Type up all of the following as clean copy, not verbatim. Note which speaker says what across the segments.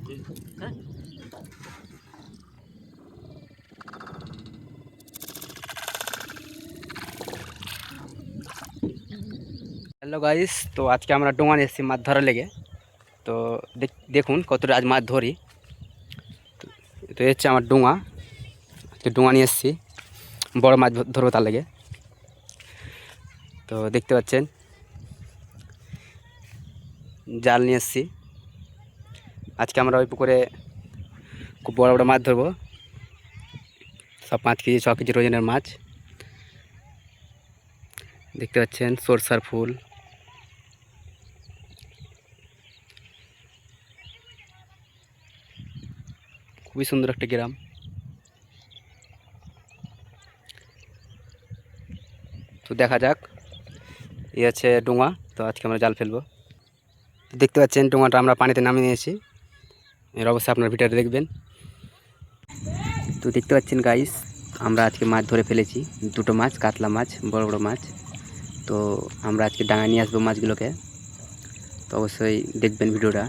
Speaker 1: Hello guys, তো আজকে আমরা ডোঙা নিয়ে এসেছি মাছ ধরার লেগে। তো দেখুন কতটা আজ মাছ ধরি। তো এই হচ্ছে আমার ডোঙা, আজকে ডোঙা নিয়ে এসেছি বড় মাছ ধরবো তার লেগে। তো দেখতে পাচ্ছেন জাল নিয়ে এসেছি। আজকে আমরা ওই পুকুরে খুব বড় বড় মাছ ধরবো, সব 5 কেজি 6 কেজি ওজনের মাছ। দেখতে পাচ্ছেন সরষার ফুল, খুবই সুন্দর একটা গ্রাম। তো দেখা যাক, এই আছে ডোঙা। তো আজকে আমরা জাল ফেলবো। দেখতে পাচ্ছেন ডোঙাটা আমরা পানিতে নামিয়ে নিয়েছি, এর অবশ্যই আপনার ভিডিওটা দেখবেন। তো দেখতে পাচ্ছেন গাইস, আমরা আজকে মাছ ধরে ফেলেছি, দুটো মাছ, কাতলা মাছ, বড় বড় মাছ। তো আমরা আজকে ডাঙায় নিয়ে আসবো মাছগুলোকে। তো অবশ্যই দেখবেন ভিডিওটা,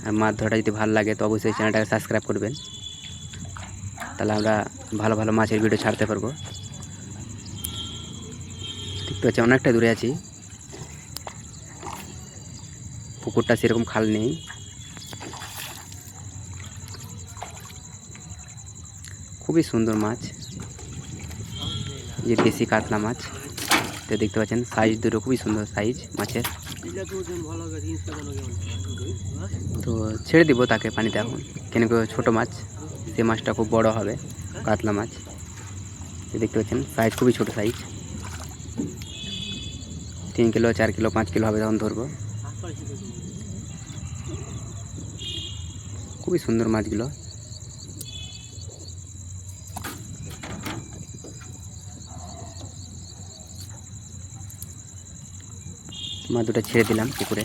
Speaker 1: আর মাছ ধরাটা যদি ভালো লাগে তো অবশ্যই চ্যানেলটাকে সাবস্ক্রাইব করবেন, তাহলে আমরা ভালো ভালো মাছের ভিডিও ছাড়তে পারবো। দেখতে পাচ্ছি অনেকটা দূরে আছি, পুকুরটা সেরকম খাল নেই। খুবই সুন্দর মাছ, যে দেশি কাতলা মাছ। তো দেখতে পাচ্ছেন সাইজ দুটো খুবই সুন্দর সাইজ মাছের। তো ছেড়ে দিব তাকে পানিতে এখন, কেন কি ছোটো মাছ, সে মাছটা খুব বড় হবে, কাতলা মাছ। দেখতে পাচ্ছেন সাইজ খুবই ছোটো সাইজ, 3 কিলো 4 কিলো 5 কিলো হবে তখন ধরবো। খুবই সুন্দর মাছগুলো। মাছ দুটো ছেড়ে দিলাম পুকুরে।